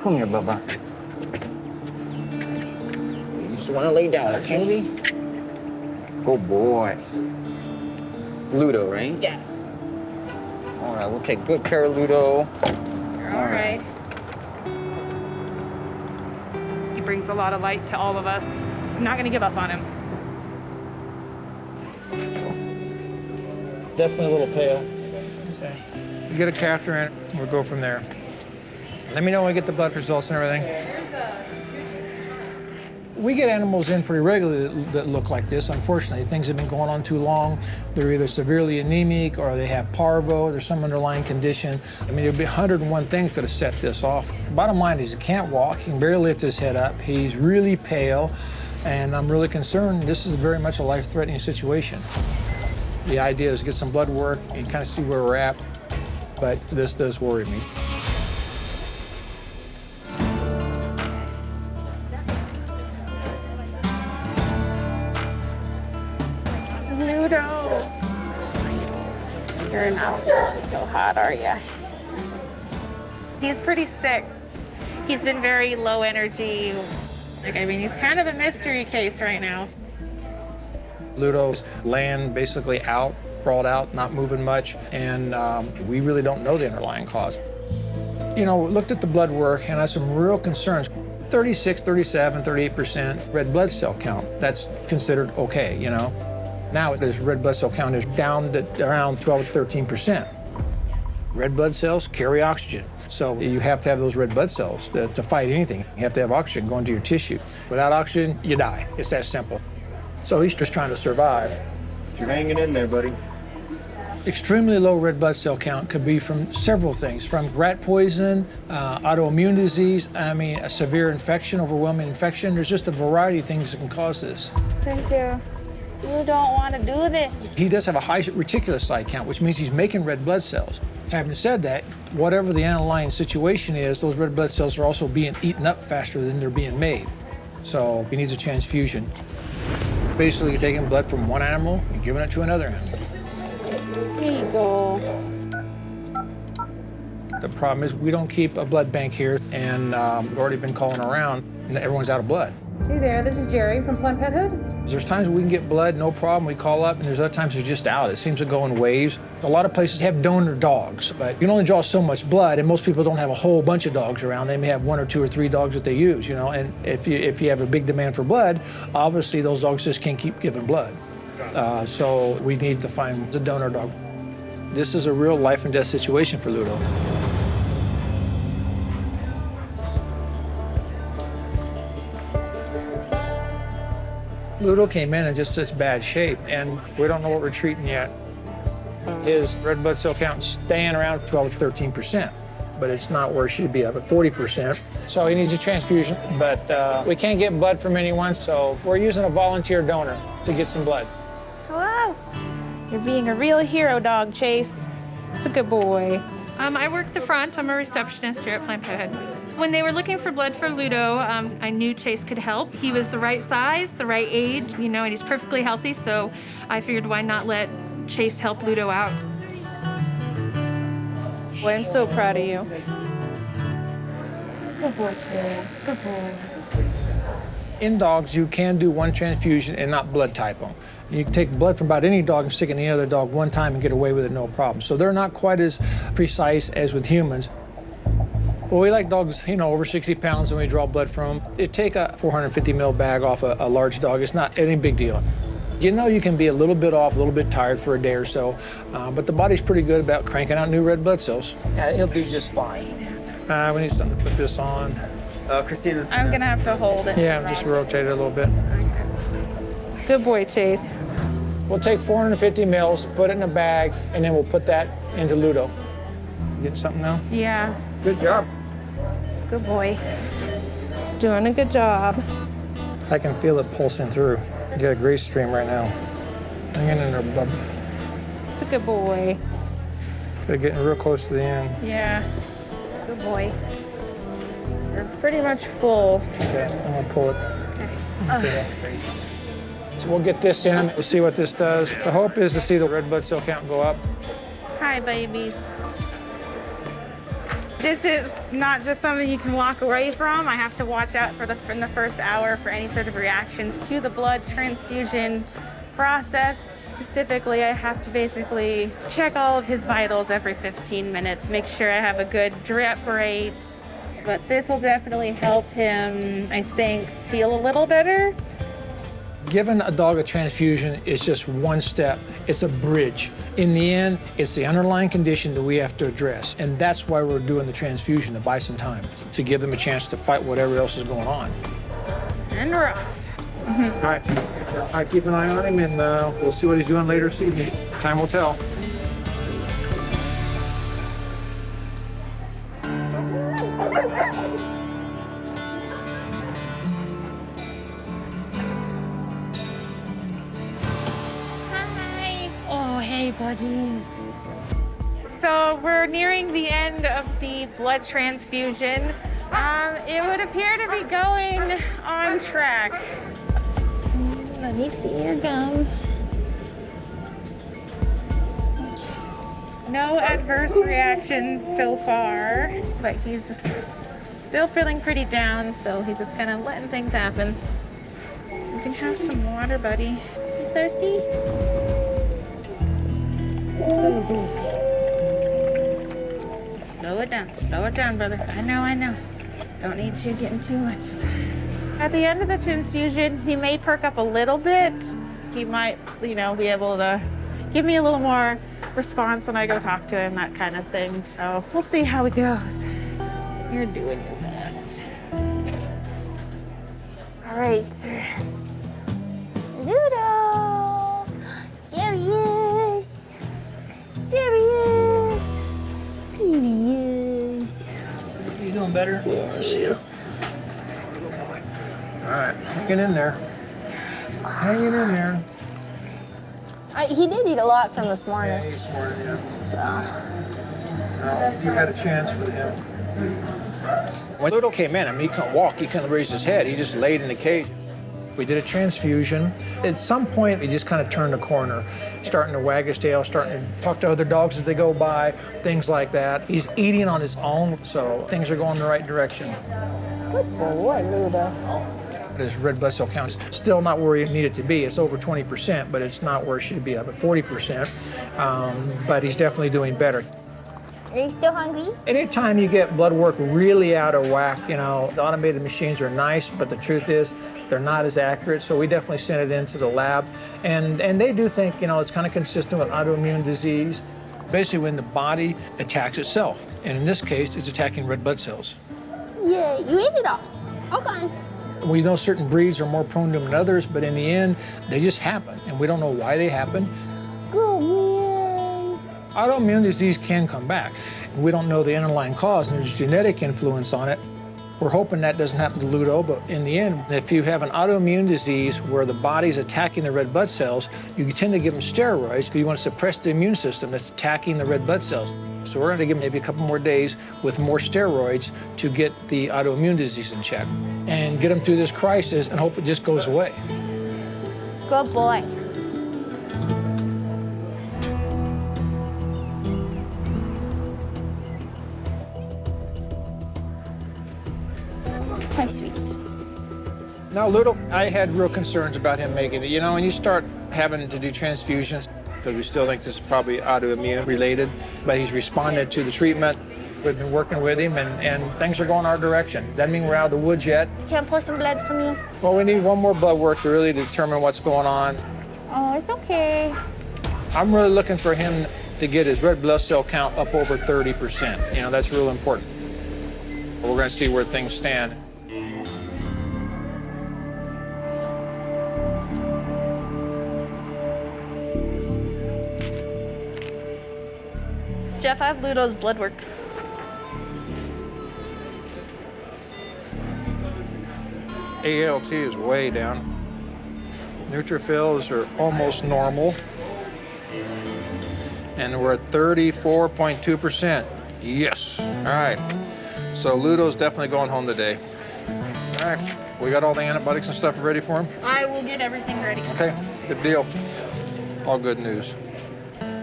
Come here, Bubba. You just want to lay down, okay? Good boy. Ludo, right? Yes. All right, we'll take good care of Ludo. You're all right. He brings a lot of light to all of us. I'm not going to give up on him. Definitely a little pale. Okay. You get a catheter in, we'll go from there. Let me know when we get the blood results and everything. We get animals in pretty regularly that look like this. Unfortunately, things have been going on too long. They're either severely anemic or they have parvo, there's some underlying condition. I mean, there'd be 101 things could have set this off. Bottom line is he can't walk, he can barely lift his head up, he's really pale, and I'm really concerned. This is very much a life-threatening situation. The idea is to get some blood work and kind of see where we're at, but this does worry me. Ludo. You're not feeling so hot, are you? He's pretty sick. He's been very low energy. I mean, he's kind of a mystery case right now. Ludo's laying basically out, sprawled out, not moving much, and we really don't know the underlying cause. You know, we looked at the blood work and had some real concerns. 36, 37, 38% red blood cell count. That's considered okay, you know. Now this red blood cell count is down to around 12 to 13%. Red blood cells carry oxygen. So you have to have those red blood cells to fight anything. You have to have oxygen going to your tissue. Without oxygen, you die. It's that simple. So he's just trying to survive. You're hanging in there, buddy. Extremely low red blood cell count could be from several things, from rat poison, autoimmune disease, I mean, a severe infection, overwhelming infection. There's just a variety of things that can cause this. Thank you. You don't want to do this. He does have a high reticulocyte count, which means he's making red blood cells. Having said that, whatever the underlying situation is, those red blood cells are also being eaten up faster than they're being made. So he needs a transfusion. Basically, you're taking blood from one animal and giving it to another animal. Here you go. The problem is we don't keep a blood bank here, and we've already been calling around, and everyone's out of blood. Hey there, this is Jerry from Planned Parenthood. There's times we can get blood, no problem, we call up, and there's other times they're just out. It seems to go in waves. A lot of places have donor dogs, but you can only draw so much blood, and most people don't have a whole bunch of dogs around. They may have 1 or 2 or 3 dogs that they use, you know, and if you have a big demand for blood, obviously those dogs just can't keep giving blood. So we need to find the donor dog. This is a real life and death situation for Ludo. Ludo came in just such bad shape, and we don't know what we're treating yet. His red blood cell count's staying around 12 to 13%, but it's not where it should be, up at 40%. So he needs a transfusion, but we can't get blood from anyone, so we're using a volunteer donor to get some blood. Hello. You're being a real hero dog, Chase. It's a good boy. I work the front. I'm a receptionist here at Planned Parenthood. When they were looking for blood for Ludo, I knew Chase could help. He was the right size, the right age, you know, and he's perfectly healthy, so I figured why not let Chase help Ludo out. Boy, I'm so proud of you. Good boy, Chase. Good boy. In dogs, you can do one transfusion and not blood type them. You can take blood from about any dog and stick it in any other dog one time and get away with it, no problem. So they're not quite as precise as with humans. Well, we like dogs, you know, over 60 pounds when we draw blood from them. They take a 450 ml bag off a large dog. It's not any big deal. You know you can be a little bit off, a little bit tired for a day or so, but the body's pretty good about cranking out new red blood cells. He'll do just fine. We need something to put this on. Christina's I'm gonna have to hold it. Yeah, just rotate it a little bit. Good boy, Chase. We'll take 450 mils, put it in a bag, and then we'll put that into Ludo. You getting something now? Yeah. Good job. Good boy. Doing a good job. I can feel it pulsing through. You got a grease stream right now. Hang in there, bub. It's a good boy. They're getting real close to the end. Yeah. Good boy. You're pretty much full. Okay, I'm gonna pull it. Okay. So we'll get this in, we'll see what this does. The hope is to see the red blood cell count go up. Hi, babies. This is not just something you can walk away from. I have to watch out for in the first hour for any sort of reactions to the blood transfusion process. Specifically, I have to basically check all of his vitals every 15 minutes, make sure I have a good drip rate. But this will definitely help him, I think, feel a little better. Giving a dog a transfusion is just one step. It's a bridge. In the end, it's the underlying condition that we have to address. And that's why we're doing the transfusion, to buy some time, to give them a chance to fight whatever else is going on. And we're off. All right, keep an eye on him, and we'll see what he's doing later this evening. Time will tell. Hi. Oh, hey, buddies. So we're nearing the end of the blood transfusion. It would appear to be going on track. Let me see your gums. No adverse reactions so far, but he's just still feeling pretty down, so he's just kind of letting things happen. You can have some water, buddy. You thirsty? Slow it down, brother. I know. Don't need you getting too much. At the end of the transfusion, he may perk up a little bit. He might, be able to give me a little more response when I go talk to him, that kind of thing. So we'll see how it goes. You're doing your best. All right, sir. Ludo! There he is. There he is. Here he is. You doing better? There he is. All right, hanging in there. Hanging in there. He did eat a lot from this morning. Yeah, he's smart, yeah. So. You had a chance with him. When Ludo came in, he couldn't walk, he couldn't raise his head, he just laid in the cage. We did a transfusion. At some point, he just kind of turned a corner, starting to wag his tail, starting to talk to other dogs as they go by, things like that. He's eating on his own, so things are going the right direction. Good boy, Ludo. His red blood cell count is still not where it needed to be. It's over 20%, but it's not where it should be, up at 40%. But he's definitely doing better. Are you still hungry? Anytime you get blood work really out of whack, the automated machines are nice, but the truth is they're not as accurate. So we definitely sent it into the lab. And they do think, it's kind of consistent with autoimmune disease. Basically when the body attacks itself. And in this case, it's attacking red blood cells. Yeah, you ate it all. Okay. We know certain breeds are more prone to them than others, but in the end, they just happen. And we don't know why they happen. Good man. Autoimmune disease can come back. We don't know the underlying cause, and there's genetic influence on it. We're hoping that doesn't happen to Ludo, but in the end, if you have an autoimmune disease where the body's attacking the red blood cells, you tend to give them steroids because you want to suppress the immune system that's attacking the red blood cells. So we're going to give them maybe a couple more days with more steroids to get the autoimmune disease in check and get them through this crisis and hope it just goes away. Good boy. Hi, sweet. Now, Ludo, I had real concerns about him making it. When you start having to do transfusions, because we still think this is probably autoimmune related, but he's responded to the treatment. We've been working with him, and things are going our direction. Doesn't mean we're out of the woods yet. Can I pour some blood for me? Well, we need one more blood work to really determine what's going on. Oh, it's okay. I'm really looking for him to get his red blood cell count up over 30%. That's real important. We're going to see where things stand. Jeff, I have Ludo's blood work. ALT is way down. Neutrophils are almost normal. And we're at 34.2%. Yes. All right. So Ludo's definitely going home today. All right. We got all the antibiotics and stuff ready for him? I will get everything ready. Okay. Good deal. All good news.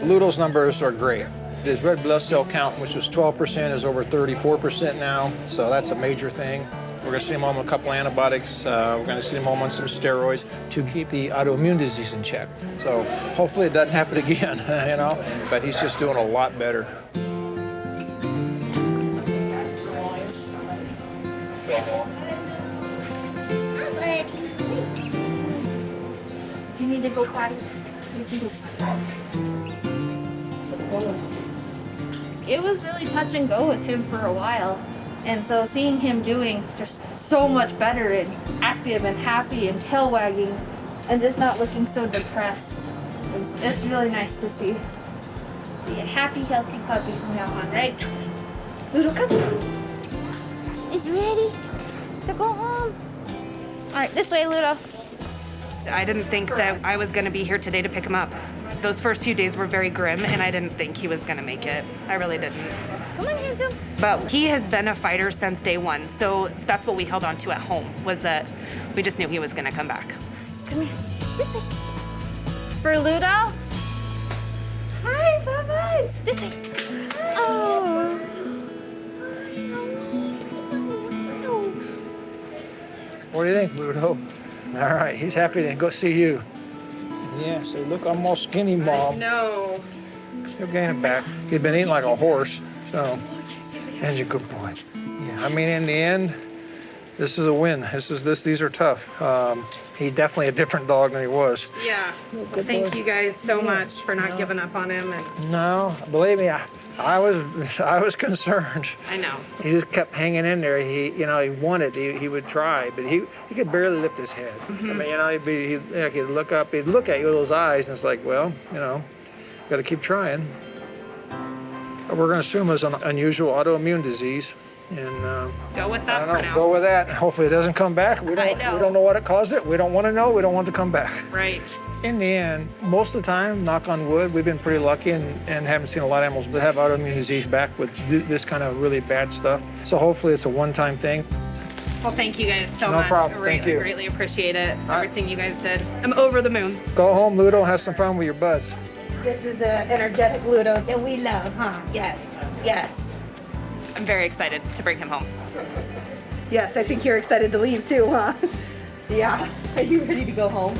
Ludo's numbers are great. His red blood cell count, which was 12%, is over 34% now, so that's a major thing. We're going to send him home on a couple antibiotics. We're going to send him home on some steroids to keep the autoimmune disease in check. So hopefully it doesn't happen again, you know, but he's just doing a lot better. Do you need to go potty? It was really touch and go with him for a while. And so seeing him doing just so much better and active and happy and tail wagging and just not looking so depressed, it's really nice to see. Be a happy, healthy puppy from now on, right? Ludo, come. Is ready to go home. All right, this way, Ludo. I didn't think that I was going to be here today to pick him up. Those first few days were very grim, and I didn't think he was going to make it. I really didn't. Come on, Hampton. But he has been a fighter since day one, so that's what we held on to at home, was that we just knew he was going to come back. Come here. This way. For Ludo. Hi, Bubba's. This way. Oh. What do you think, Ludo? All right, he's happy to go see you. Yeah, say, look, I'm all skinny, Mom. No. He'll gain it back. He'd been eating like a horse, so. And you're a good boy. Yeah, I mean, in the end, this is a win. These are tough. He's definitely a different dog than he was. Yeah. Well, thank you guys so much for not giving up on him. And No, believe me, I was concerned. I know. He just kept hanging in there. He wanted. He would try, but he could barely lift his head. I mean, he'd look up. He'd look at you with those eyes, and it's like, well, got to keep trying. But we're going to assume it's an unusual autoimmune disease, and Go with I that don't for know. now. Go with that. Hopefully, it doesn't come back. We I know. don't know what it caused it. We don't want to know. We don't want it to come back. Right. In the end, most of the time, knock on wood, we've been pretty lucky and haven't seen a lot of animals that have autoimmune disease back with this kind of really bad stuff. So hopefully it's a one-time thing. Well, thank you guys so No much. problem. Thank you. I greatly appreciate it. Everything you guys did. I'm over the moon. Go home, Ludo, have some fun with your buds. This is the energetic Ludo that we love, huh? Yes. Yes. I'm very excited to bring him home. Yes, I think you're excited to leave too, huh? Yeah. Are you ready to go home?